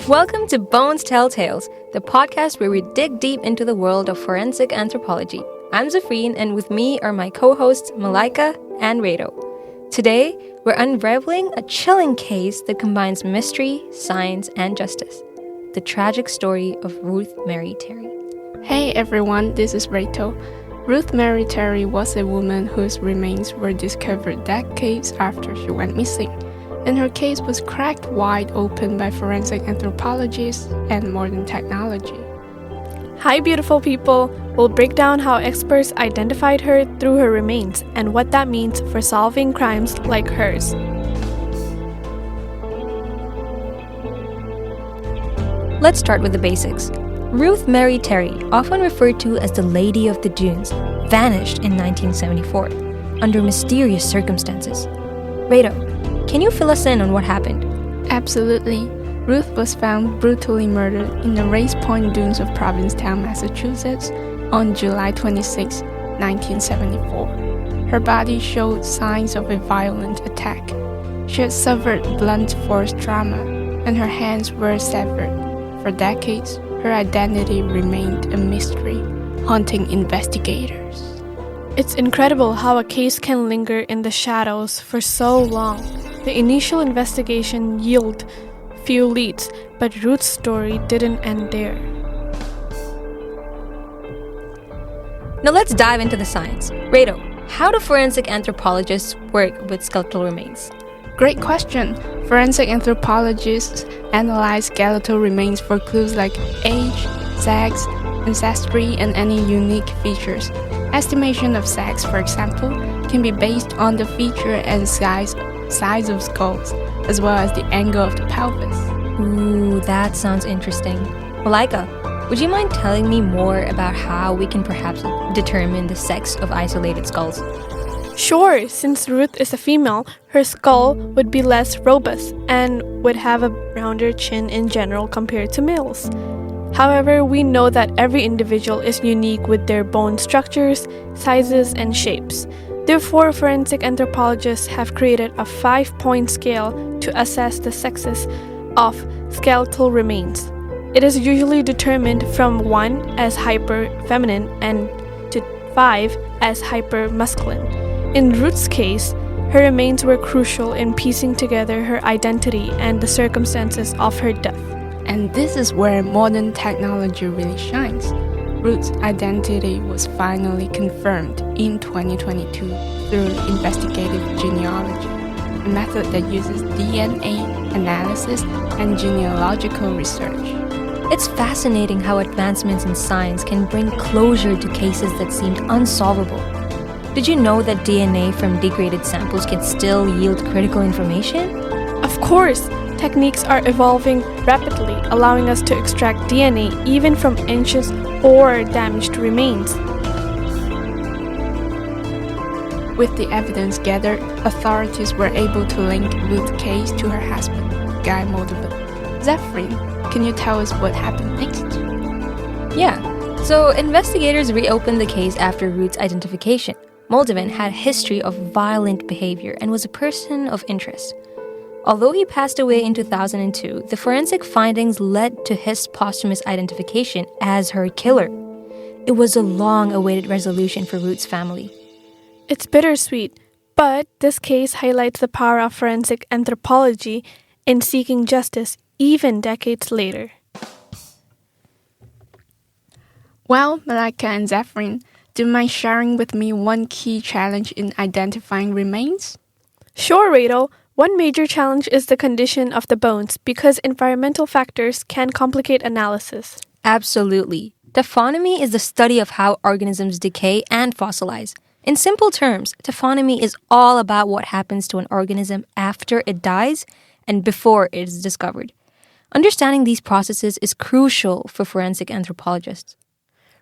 Welcome to Bones Tell Tales, the podcast where we dig deep into the world of forensic anthropology. I'm Zafreen, and with me are my co-hosts Malaika and Rado. Today, we're unraveling a chilling case that combines mystery, science, and justice. The tragic story of Ruth Mary Terry. Hey everyone, this is Rachel. Ruth Mary Terry was a woman whose remains were discovered decades after she went missing, and her case was cracked wide open by forensic anthropologists and modern technology. Hi beautiful people! We'll break down how experts identified her through her remains and what that means for solving crimes like hers. Let's start with the basics. Ruth Mary Terry, often referred to as the Lady of the Dunes, vanished in 1974 under mysterious circumstances. Rado, can you fill us in on what happened? Absolutely. Ruth was found brutally murdered in the Race Point Dunes of Provincetown, Massachusetts on July 26, 1974. Her body showed signs of a violent attack. She had suffered blunt force trauma, and her hands were severed. For decades, her identity remained a mystery, haunting investigators. It's incredible how a case can linger in the shadows for so long. The initial investigation yielded few leads, but Ruth's story didn't end there. Now let's dive into the science. Rado, how do forensic anthropologists work with skeletal remains? Great question. Forensic anthropologists analyze skeletal remains for clues like age, sex, ancestry, and any unique features. Estimation of sex, for example, can be based on the feature and size of skulls, as well as the angle of the pelvis. Ooh, that sounds interesting. Malaika, would you mind telling me more about how we can perhaps determine the sex of isolated skulls? Sure, since Ruth is a female, her skull would be less robust and would have a rounder chin in general compared to males. However, we know that every individual is unique with their bone structures, sizes, and shapes. Therefore, forensic anthropologists have created a 5-point scale to assess the sexes of skeletal remains. It is usually determined from 1 as hyper-feminine and to 5 as hyper-masculine. In Ruth's case, her remains were crucial in piecing together her identity and the circumstances of her death. And this is where modern technology really shines. Ruth's identity was finally confirmed in 2022 through investigative genealogy, a method that uses DNA analysis and genealogical research. It's fascinating how advancements in science can bring closure to cases that seemed unsolvable. Did you know that DNA from degraded samples can still yield critical information? Of course, techniques are evolving rapidly, allowing us to extract DNA even from inches or damaged remains. With the evidence gathered, authorities were able to link Ruth's case to her husband, Guy Moldovan. Zafreen, can you tell us what happened next? Yeah, so investigators reopened the case after Ruth's identification. Moldovan had a history of violent behavior and was a person of interest. Although he passed away in 2002, the forensic findings led to his posthumous identification as her killer. It was a long-awaited resolution for Ruth's family. It's bittersweet, but this case highlights the power of forensic anthropology in seeking justice even decades later. Well, Malaika and Zafreen, do you mind sharing with me one key challenge in identifying remains? Sure, Rado. One major challenge is the condition of the bones because environmental factors can complicate analysis. Absolutely. Taphonomy is the study of how organisms decay and fossilize. In simple terms, taphonomy is all about what happens to an organism after it dies and before it is discovered. Understanding these processes is crucial for forensic anthropologists.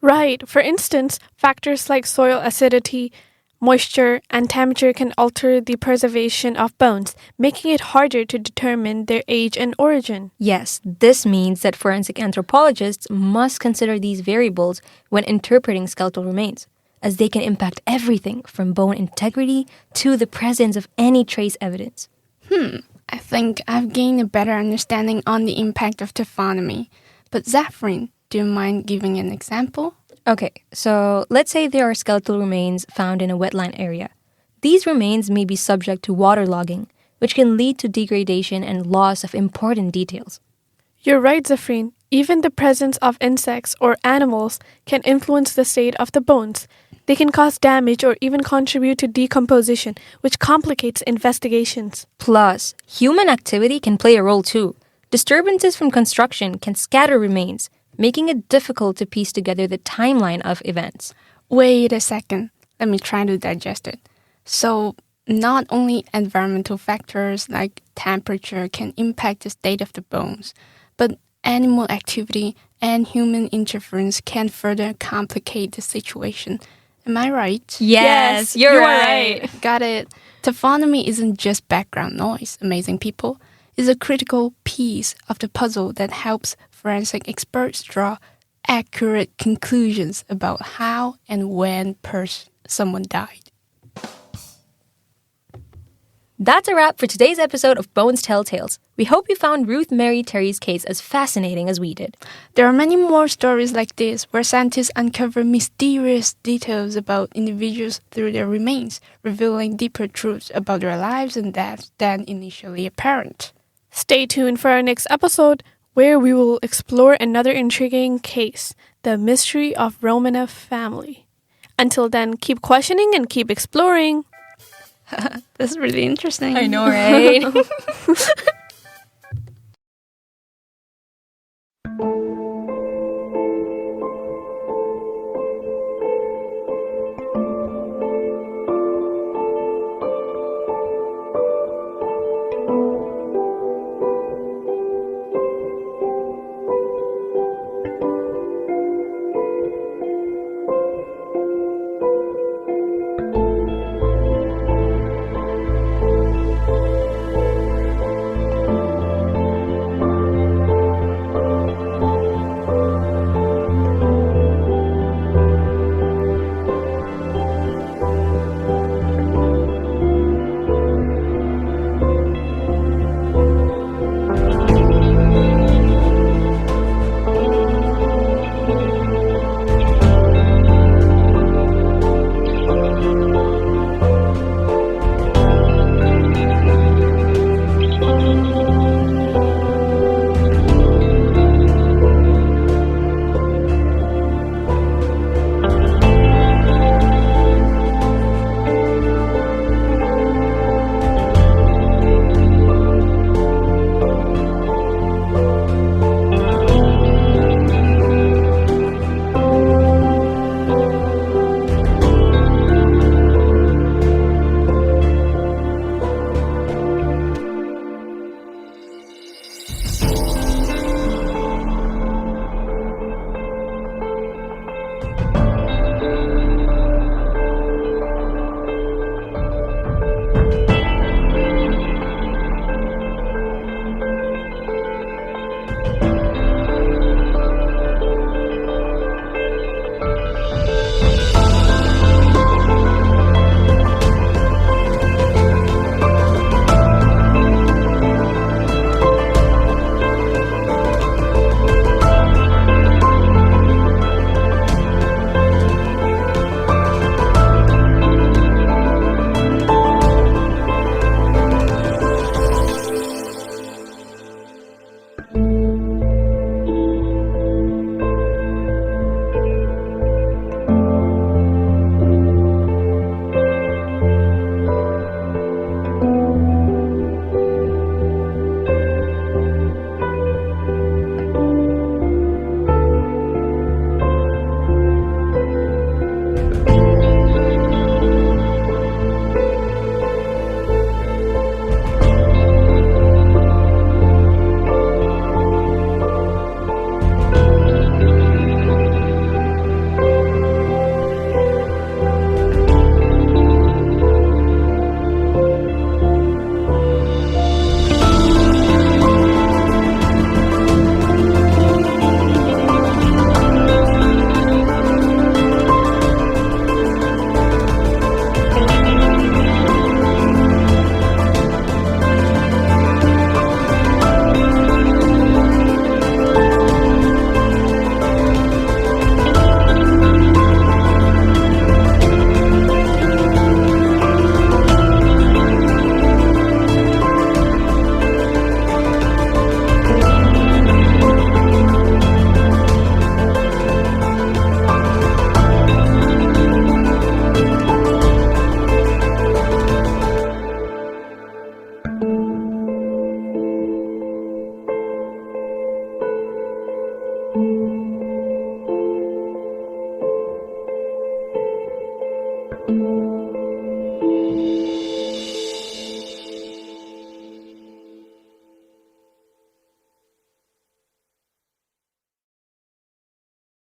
Right. For instance, factors like soil acidity, moisture, and temperature can alter the preservation of bones, making it harder to determine their age and origin. Yes, this means that forensic anthropologists must consider these variables when interpreting skeletal remains, as they can impact everything from bone integrity to the presence of any trace evidence. I think I've gained a better understanding on the impact of taphonomy. But Zafrin, do you mind giving an example? Okay, so let's say there are skeletal remains found in a wetland area. These remains may be subject to waterlogging, which can lead to degradation and loss of important details. You're right, Zafreen. Even the presence of insects or animals can influence the state of the bones. They can cause damage or even contribute to decomposition, which complicates investigations. Plus, human activity can play a role too. Disturbances from construction can scatter remains, making it difficult to piece together the timeline of events. Wait a second. Let me try to digest it. So, not only environmental factors like temperature can impact the state of the bones, but animal activity and human interference can further complicate the situation. Am I right? Yes, you're right. Got it. Taphonomy isn't just background noise, amazing people. It's a critical piece of the puzzle that helps forensic experts draw accurate conclusions about how and when someone died. That's a wrap for today's episode of Bones Tell Tales. We hope you found Ruth Mary Terry's case as fascinating as we did. There are many more stories like this where scientists uncover mysterious details about individuals through their remains, revealing deeper truths about their lives and deaths than initially apparent. Stay tuned for our next episode, where we will explore another intriguing case, the mystery of Romanov family. Until then, keep questioning and keep exploring. That's really interesting. I know, right?